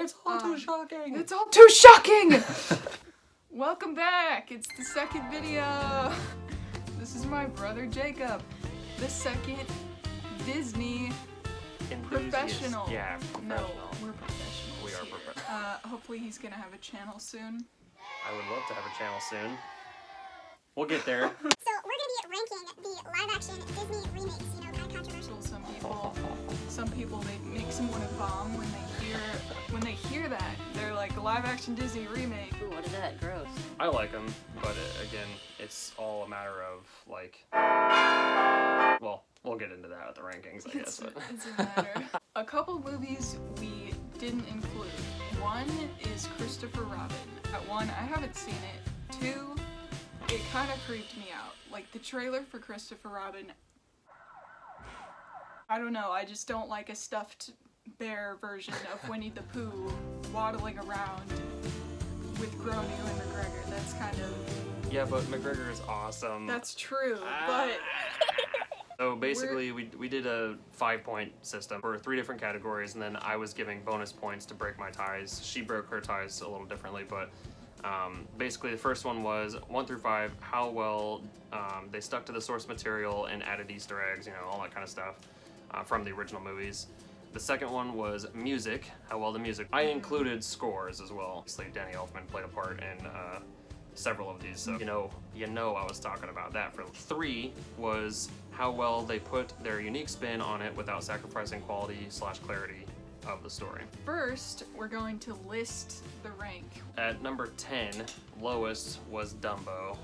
It's all too shocking! It's all too shocking! Welcome back! It's the second video! This is my brother Jacob, the second Disney professional. Yeah, professional. No, we're professionals. We are here. professionals. Hopefully he's gonna have a channel soon. I would love to have a channel soon. We'll get there. So we're going to be ranking the live-action Disney remakes, you know, kind of controversial. Some people they makes them want to bomb when they hear that. They're like, live-action Disney remake. Ooh, what is that? Gross. I like them, but again, it's all a matter of like. Well, we'll get into that with the rankings, I guess. It's a matter. A couple movies we didn't include. One is Christopher Robin. At one, I haven't seen it. Two, it kind of creeped me out. Like the trailer for Christopher Robin. I don't know, I just don't like a stuffed bear version of Winnie the Pooh waddling around with grown Ewan McGregor. That's kind of... Yeah, but McGregor is awesome. That's true, but... So basically, we did a 5-point system for 3 different categories, and then I was giving bonus points to break my ties. She broke her ties a little differently, but basically the first one was 1 through 5, how well they stuck to the source material and added Easter eggs, you know, all that kind of stuff from the original movies. The second one was music, how well the music. I included scores as well. Obviously, Danny Elfman played a part in several of these, so you know I was talking about that. For 3 was how well they put their unique spin on it without sacrificing quality / clarity of the story. First, we're going to list the rank. At number 10, lowest was Dumbo.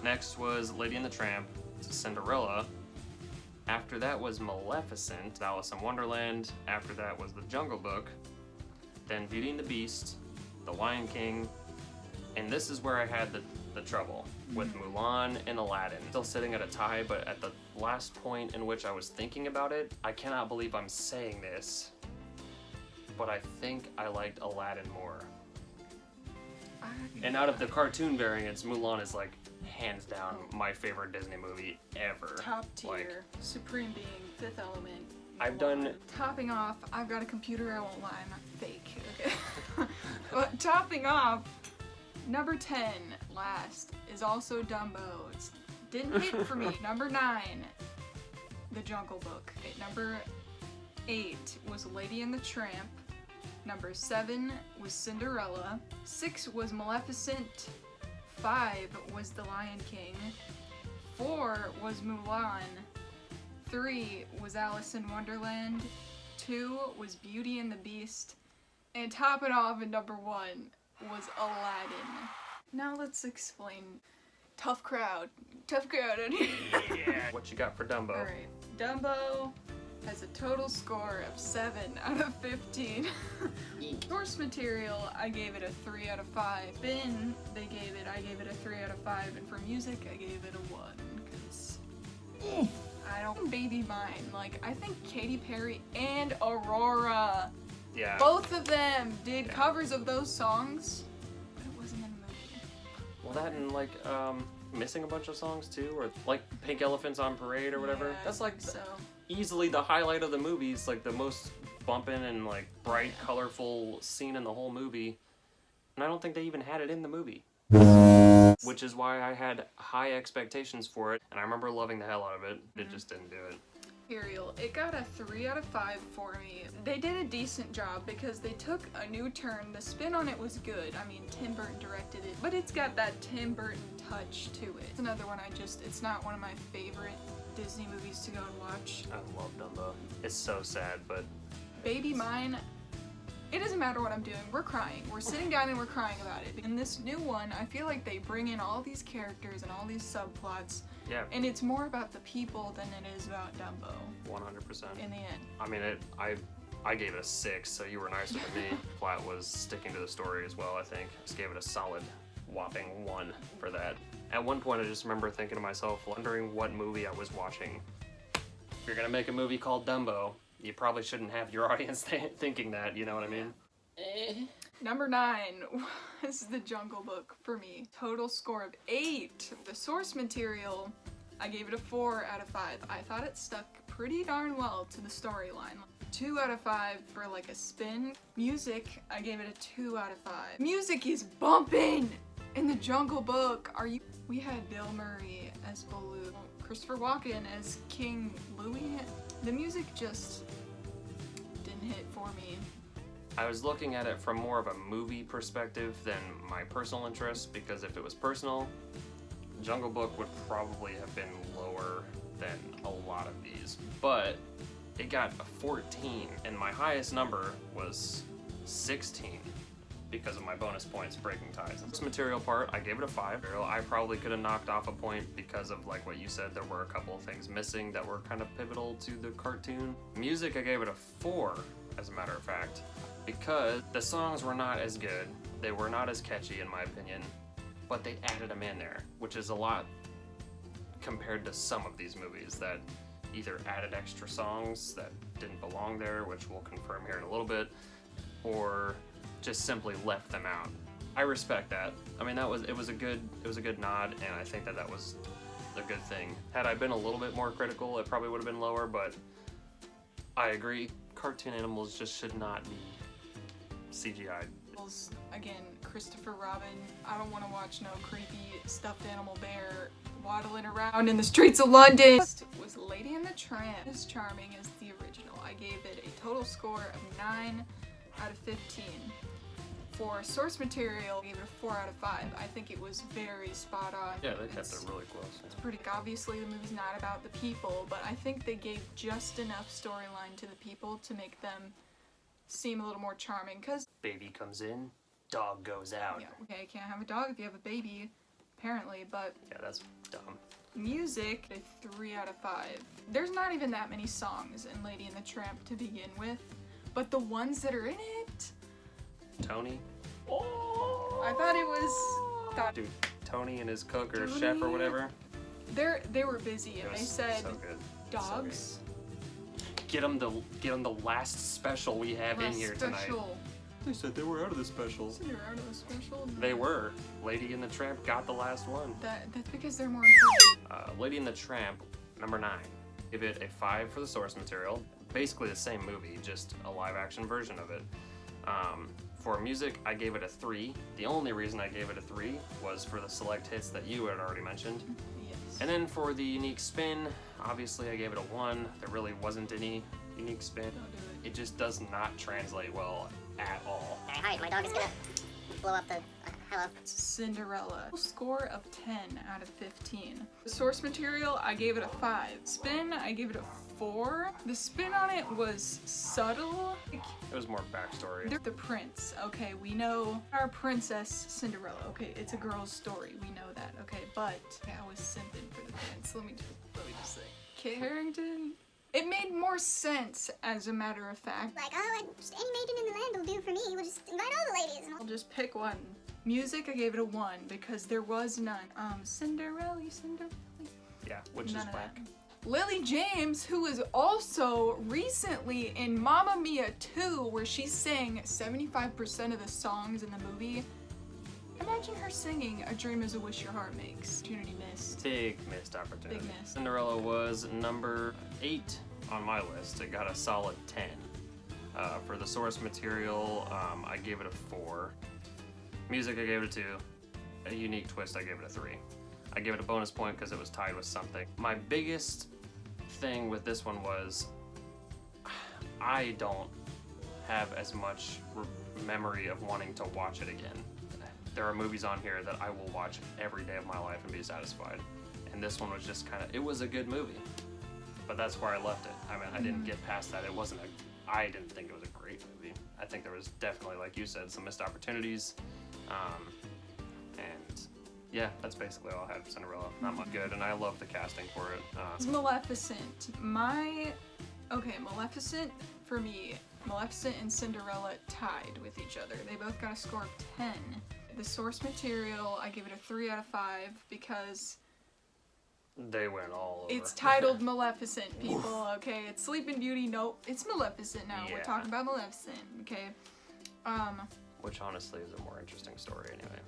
Next was Lady and the Tramp, Cinderella. After that was Maleficent, Alice in Wonderland. After that was The Jungle Book. Then Beauty and the Beast, The Lion King. And this is where I had the trouble with Mulan and Aladdin. Still sitting at a tie, but at the last point in which I was thinking about it, I cannot believe I'm saying this, but I think I liked Aladdin more. And out of the cartoon variants, Mulan is like hands down my favorite Disney movie ever. Top tier. Like, Supreme Being, Fifth Element. I've done... Topping off, I've got a computer, I won't lie, I'm not fake, okay? But topping off, number 10, last, is also Dumbo. It didn't hit for me. Number 9, The Jungle Book. Okay, number 8 was Lady and the Tramp. Number 7 was Cinderella. 6 was Maleficent. 5 was The Lion King. 4 was Mulan. 3 was Alice in Wonderland. 2 was Beauty and the Beast. And topping off at number 1 was Aladdin. Now let's explain. Tough crowd out here. Yeah. What you got for Dumbo? Alright, Dumbo has a total score of 7 out of 15. Source material, I gave it a 3 out of 5. Spin, I gave it a 3 out of 5. And for music, I gave it a 1. Because I don't baby mine. Like, I think Katy Perry and Aurora, Yeah. both of them did covers of those songs, but it wasn't in the movie. Well, that and like missing a bunch of songs too, or like Pink Elephants on Parade or whatever. Yeah, That's like so. easily the highlight of the movie. It's like the most bumping and like bright, colorful scene in the whole movie. And I don't think they even had it in the movie. Which is why I had high expectations for it, and I remember loving the hell out of it. It just didn't do it. It got a 3 out of 5 for me. They did a decent job because they took a new turn. The spin on it was good. I mean, Tim Burton directed it, but it's got that Tim Burton touch to it. It's another one it's not one of my favorite Disney movies to go and watch. I love Dumbo. It's so sad, but... Baby Mine, it doesn't matter what I'm doing. We're crying. We're sitting down and we're crying about it. In this new one, I feel like they bring in all these characters and all these subplots. Yeah. And it's more about the people than it is about Dumbo. 100%. In the end. I mean, I gave it a 6, so you were nicer than me. Flat was sticking to the story as well, I think. Just gave it a solid whopping 1 for that. At one point, I just remember thinking to myself, wondering what movie I was watching. If you're gonna make a movie called Dumbo, you probably shouldn't have your audience thinking that, you know what I mean? Number 9 was The Jungle Book for me. Total score of 8. The source material, I gave it a 4 out of 5. I thought it stuck pretty darn well to the storyline. 2 out of 5 for like a spin. Music, I gave it a 2 out of 5. Music is bumping in the Jungle Book. We had Bill Murray as Baloo, Christopher Walken as King Louie. The music just didn't hit for me. I was looking at it from more of a movie perspective than my personal interest, because if it was personal, Jungle Book would probably have been lower than a lot of these. But it got a 14, and my highest number was 16 because of my bonus points breaking ties. This material part, I gave it a 5. I probably could have knocked off a point because of like what you said, there were a couple of things missing that were kind of pivotal to the cartoon. Music, I gave it a 4, as a matter of fact, because the songs were not as good, they were not as catchy in my opinion, but they added them in there, which is a lot compared to some of these movies that either added extra songs that didn't belong there, which we'll confirm here in a little bit, or just simply left them out. I respect that. I mean, it was a good nod, and I think that was a good thing. Had I been a little bit more critical, it probably would have been lower, but I agree, cartoon animals just should not be CGI'd. Again, Christopher Robin. I don't want to watch no creepy stuffed animal bear waddling around in the streets of London. Next was Lady and the Tramp. As charming as the original. I gave it a total score of 9 out of 15. For source material, I gave it a 4 out of 5. I think it was very spot on. Yeah, they kept it really close. It's pretty obviously the movie's not about the people, but I think they gave just enough storyline to the people to make them seem a little more charming, because baby comes in, dog goes out. yeah, okay, you can't have a dog if you have a baby, apparently, but Yeah, that's dumb. music, a 3 out of 5. There's not even that many songs in Lady and the Tramp to begin with, but the ones that are in it, Tony? I thought it was... Dude, Tony and his cook or chef or whatever. They were busy, It and they was said, so good. dogs, So good. Get them the last special we have in here tonight. special. They said they were out of the specials. They're out of the special. They were. Lady and the Tramp got the last one. That's because they're more important. Lady and the Tramp, number 9. Give it a 5 for the source material. Basically the same movie, just a live action version of it. For music, I gave it a 3. The only reason I gave it a 3 was for the select hits that you had already mentioned. Yes. And then for the unique spin, obviously I gave it a 1. There really wasn't any unique spin. Don't do it. It just does not translate well at all. Hi, my dog is gonna blow up the. Hello. Cinderella. Score of 10 out of 15. The source material, I gave it a 5. Spin, I gave it a 4. The spin on it was subtle. It was more backstory. They're the prince. Okay, we know our princess Cinderella. Okay, it's a girl's story. We know that. Okay, but I was simping for the prince. Let me just say, Kit Harington. It made more sense, as a matter of fact. Like, oh, just any maiden in the land will do for me. We'll just invite all the ladies. And I'll just pick one. Music, I gave it a 1 because there was none. Cinderella. Yeah, which is None of whack. that. Lily James, who was also recently in Mamma Mia 2, where she sang 75% of the songs in the movie. Imagine her singing A Dream Is a Wish Your Heart Makes. Opportunity missed. Big missed opportunity. Big miss. Cinderella was number 8 on my list. It got a solid 10. For the source material, I gave it a 4. Music, I gave it a 2. A unique twist, I gave it a 3. I gave it a bonus point because it was tied with something. My biggest thing with this one was I don't have as much memory of wanting to watch it again. There are movies on here that I will watch every day of my life and be satisfied. And this one was just kind of, it was a good movie. But that's where I left it. I mean, I didn't get past that. I didn't think it was a great movie. I think there was definitely, like you said, some missed opportunities. And yeah, that's basically all I had for Cinderella. Not much good, and I love the casting for it. It's Maleficent. Maleficent, for me, Maleficent and Cinderella tied with each other. They both got a score of 10. The source material, I give it a 3 out of 5 because They went all over. it's titled Maleficent, people, okay? It's Sleeping Beauty, nope, it's Maleficent now. We're Yeah. talking about Maleficent, okay? Which honestly is a more interesting story anyway.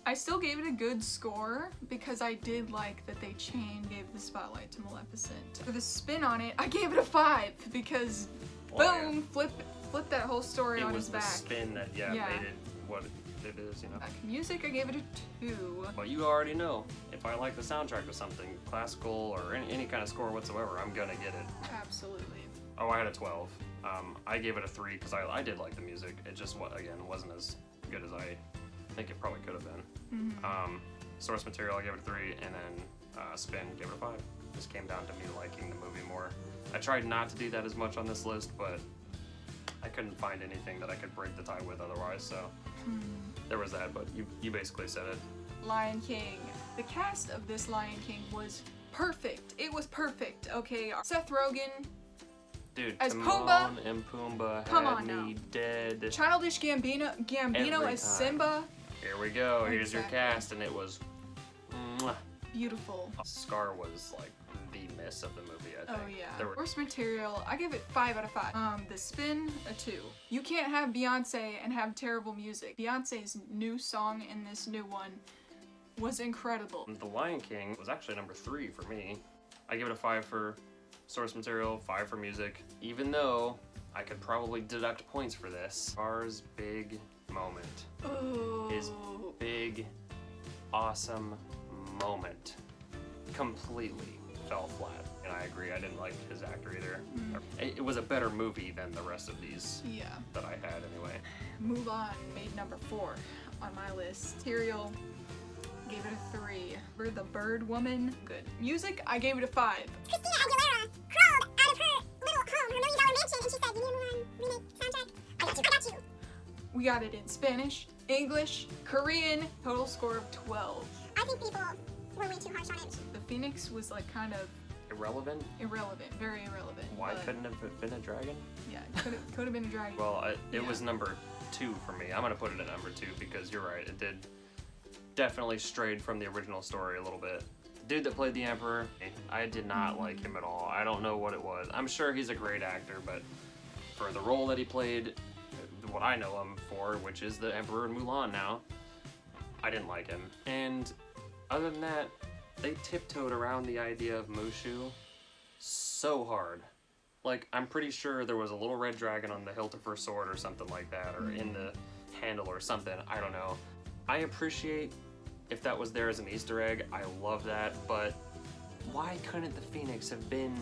I still gave it a good score because I did like that they gave the spotlight to Maleficent. For the spin on it, I gave it a 5 because Well, Boom! Flip that whole story It on was his the back. spin that Yeah. made it what it is, you know. Music, I gave it a 2. But you already know, if I like the soundtrack of something, classical or any kind of score whatsoever, I'm gonna get it. Absolutely. Oh, I had a 12. I gave it a 3 because I did like the music. It just, again, wasn't as good as I think it probably could have been. Source material, I gave it a 3, and then spin, gave it a 5. Just came down to me liking the movie more. I tried not to do that as much on this list, but I couldn't find anything that I could break the tie with otherwise, so there was that, but you basically said it. Lion King. The cast of this Lion King was perfect. It was perfect, okay? Seth Rogen, Dude, as Timon Pumbaa? and Pumbaa Come had on me now. dead. Childish Gambino Every as time. Simba. Here we go, here's your Exactly. cast, and it was mwah. Beautiful. Scar was like the miss of the movie, I think. Oh yeah. There were, Source material, I give it 5 out of 5. The spin, a 2. You can't have Beyonce and have terrible music. Beyonce's new song in this new one was incredible. The Lion King was actually number 3 for me. I give it a 5 for source material, 5 for music, even though I could probably deduct points for this. Scar's big moment. Oh. His big, awesome moment completely fell flat. And I agree, I didn't like his actor either. It was a better movie than the rest of these Yeah. that I had anyway. Mulan made number 4 on my list. Material, gave it a 3. For the Bird Woman, good. Music, I gave it a 5. Christina Aguilera crawled out of her little home, her $1 million mansion, and she said, "You need Mulan remake soundtrack? I got you, I got you." We got it in Spanish, English, Korean, total score of 12. I think people were way too harsh on it. The Phoenix was like kind of Irrelevant? irrelevant, very irrelevant. Why but couldn't it have been a dragon? Yeah, could have been a dragon. Well, it Yeah. was number 2 for me. I'm gonna put it at number 2 because you're right. It did definitely strayed from the original story a little bit. The dude that played the Emperor, I did not like him at all. I don't know what it was. I'm sure he's a great actor, but for the role that he played, what I know him for, which is the Emperor in Mulan now, I didn't like him. And other than that, they tiptoed around the idea of Mushu so hard. Like, I'm pretty sure there was a little red dragon on the hilt of her sword or something like that, or in the handle or something, I don't know. I appreciate if that was there as an Easter egg, I love that, but why couldn't the Phoenix have been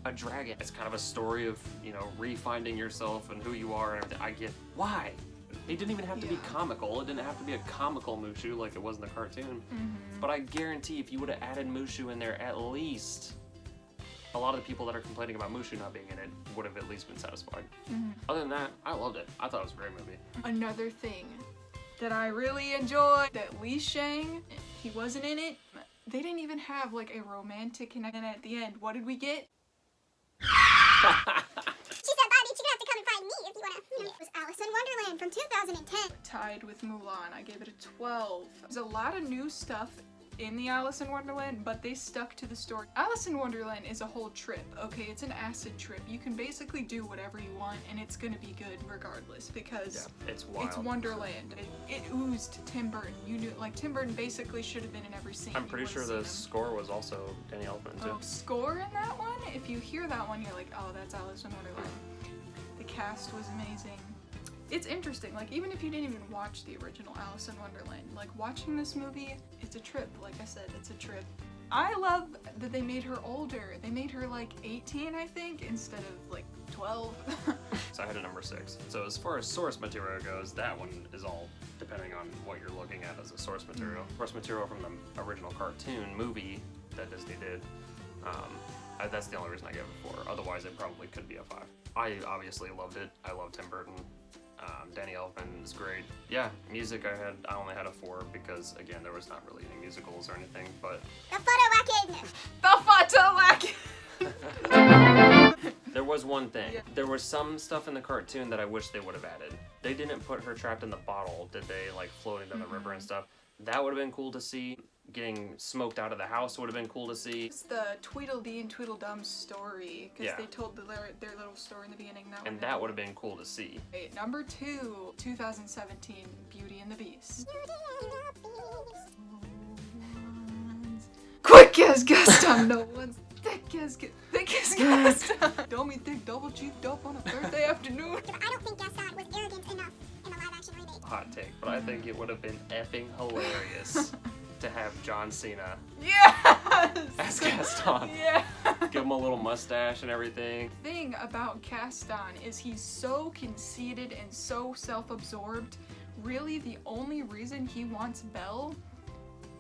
a dragon? It's kind of a story of, you know, refinding yourself and who you are and everything. I get, why? He didn't even have to be Yeah. comical. It didn't have to be a comical Mushu like it was in the cartoon. But I guarantee if you would have added Mushu in there, at least a lot of the people that are complaining about Mushu not being in it would have at least been satisfied. Other than that, I loved it. I thought it was a great movie. Another thing that I really enjoyed, that Li Shang, he wasn't in it. They didn't even have like a romantic connection at the end. What did we get? She said, "Bobby, you're gonna have to come and find me if you wanna, you know." It was Alice in Wonderland from 2010. Tied with Mulan, I gave it a 12. There's a lot of new stuff in the Alice in Wonderland, but they stuck to the story. Alice in Wonderland is a whole trip, okay? It's an acid trip. You can basically do whatever you want and it's gonna be good regardless because It's wild. it's Wonderland. It oozed Tim Burton. You knew, like, Tim Burton basically should have been in every scene. I'm You pretty would've sure seen the him. score was also Danny Elfman too. Oh, score in that one? If you hear that one, you're like, oh, that's Alice in Wonderland. The cast was amazing. It's interesting, like, even if you didn't even watch the original Alice in Wonderland, like, watching this movie, it's a trip. Like I said, it's a trip. I love that they made her older. They made her, like, 18, I think, instead of, like, 12. So I had a number 6. So as far as source material goes, that one is all depending on what you're looking at as a source material. Source material from the original cartoon movie that Disney did. That's the only reason I gave it 4. Otherwise, it probably could be a 5. I obviously loved it. I love Tim Burton. Danny Elfman is great. Yeah, music I only had a 4 because again there was not really any musicals or anything, but The photo whacking. The Fatalac! there was one thing. Yeah. There was some stuff in the cartoon that I wish they would have added. They didn't put her trapped in the bottle, did they? Like floating down the river and stuff. That would have been cool to see. Getting smoked out of the house would have been cool to see. It's the Tweedledee and Tweedledum story, because Yeah. they told their little story in the beginning. And that would have been cool to see. Wait, number 2, 2017, Beauty and the Beast. Quick as guessed on no one's. Thick as Gaston. Don't be thick double cheek dope on a Thursday afternoon. I don't think Gaston was arrogant enough in the live-action remake. Hot take, but I think it would have been effing hilarious to have John Cena Yes! as Gaston. Yeah. Give him a little mustache and everything. The thing about Gaston is he's so conceited and so self-absorbed. Really, the only reason he wants Belle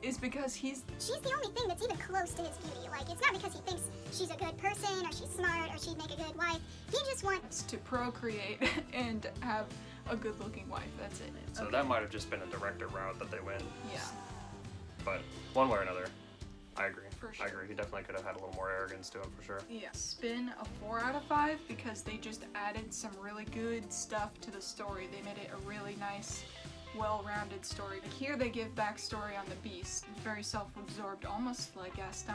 is because she's the only thing that's even close to his beauty. Like, it's not because he thinks she's a good person or she's smart or she'd make a good wife. He just wants to procreate and have a good-looking wife. That's it. So that might have just been a director route that they went. Yeah. But one way or another, I agree. For sure. I agree. He definitely could have had a little more arrogance to him for sure. Yeah. Spin a 4 out of 5 because they just added some really good stuff to the story. They made it a really nice, well-rounded story. Here they give backstory on the Beast. Very self-absorbed, almost like Gaston,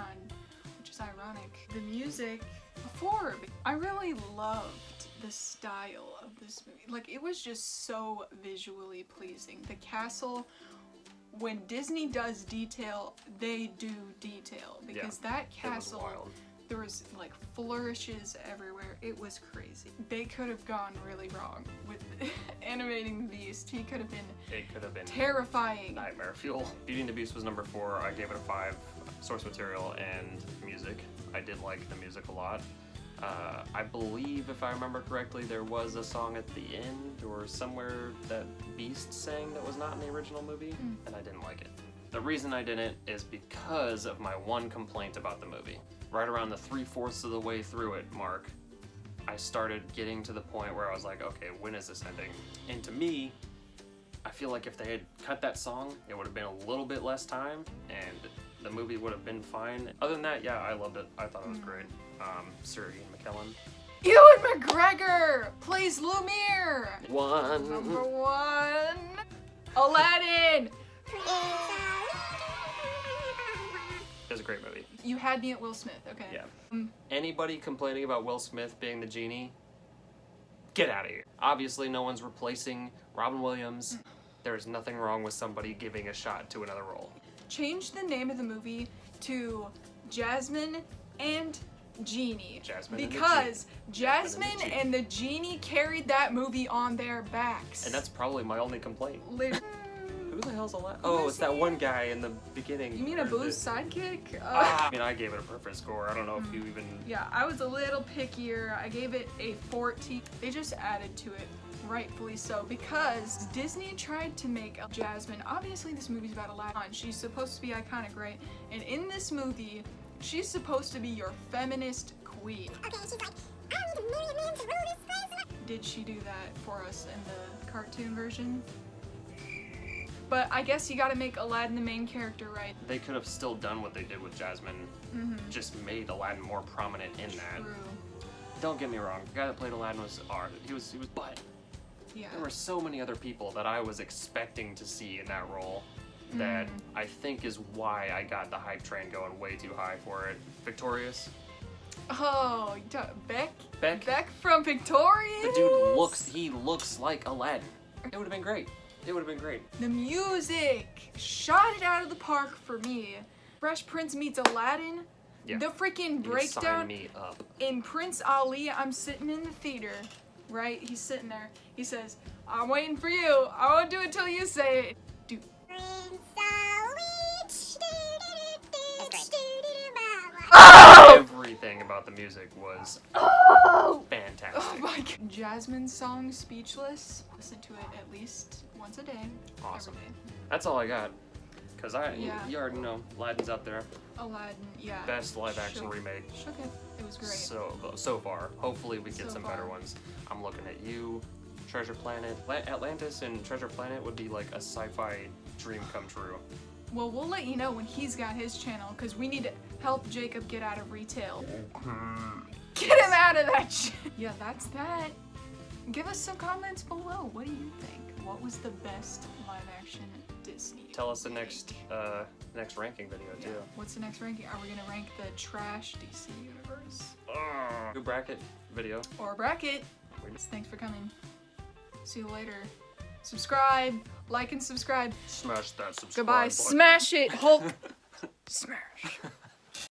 which is ironic. The music, a 4. I really loved the style of this movie. Like, it was just so visually pleasing. The castle, when Disney does detail, they do detail. Because that castle, it was wild. there was like flourishes everywhere. It was crazy. They could have gone really wrong with animating the Beast. He could have been It could have been terrifying. nightmare fuel. Beauty and the Beast was number 4. I gave it a 5. Source material and music. I did like the music a lot. I believe, if I remember correctly, there was a song at the end or somewhere that Beast sang that was not in the original movie, and I didn't like it. The reason I didn't is because of my one complaint about the movie. Right around the 3/4 of the way through it mark, I started getting to the point where I was like, okay, when is this ending? And to me, I feel like if they had cut that song, it would have been a little bit less time, and the movie would have been fine. Other than that, yeah, I loved it. I thought it was great. Sir Ian McKellen. Ewan McGregor plays Lumiere. One. Number 1. Aladdin. It was a great movie. You had me at Will Smith. Okay. Yeah. Anybody complaining about Will Smith being the genie, get out of here. Obviously, no one's replacing Robin Williams. There's nothing wrong with somebody giving a shot to another role. Change the name of the movie to Jasmine and Genie. Jasmine and the because Genie. Jasmine and the Genie carried that movie on their backs. And that's probably my only complaint. Lit- Who the hell's Aladdin? Oh, it's that one guy in the beginning. You mean Abu's sidekick? I mean, I gave it a perfect score. I don't know if you even... Yeah, I was a little pickier. I gave it a 14. They just added to it, rightfully so, because Disney tried to make Jasmine. Obviously, this movie's about Aladdin. She's supposed to be iconic, right? And in this movie, she's supposed to be your feminist queen. Okay, she's like, I don't need to marry a man to rule this place. Did she do that for us in the cartoon version? But I guess you gotta make Aladdin the main character, right? They could have still done what they did with Jasmine. Just made Aladdin more prominent in that. True. Don't get me wrong. The guy that played Aladdin was he was but Yeah. there were so many other people that I was expecting to see in that role that I think is why I got the hype train going way too high for it. Victorious. Oh, Beck? Beck? Beck from Victorious? The dude he looks like Aladdin. It would have been great. It would have been great. The music shot it out of the park for me. Fresh Prince meets Aladdin. Yeah. The freaking Sign breakdown me up. in Prince Ali. I'm sitting in the theater, right? He's sitting there. He says, "I'm waiting for you. I won't do it till you say it." Dude. Everything about the music was fantastic. Oh my god. Jasmine's song, Speechless. Listen to it at least once a day. Awesome. Every day. That's all I got. Cause Yeah. you already know, Aladdin's up there. Aladdin, yeah. Best live action Shook. remake Shook it. It was great. so far. Hopefully we get So some far. better ones. I'm looking at you, Treasure Planet. Atlantis and Treasure Planet would be like a sci-fi dream come true. Well, we'll let you know when he's got his channel, because we need to help Jacob get out of retail. Get him out of that shit. Yeah, that's that. Give us some comments below. What do you think? What was the best live action Disney? Tell us the remake? next ranking video Yeah. too. What's the next ranking? Are we gonna rank the trash DC universe? New bracket video. Or bracket? Thanks for coming. See you later. Subscribe, like and subscribe. Smash that subscribe Goodbye. button. Smash it, Hulk. Smash.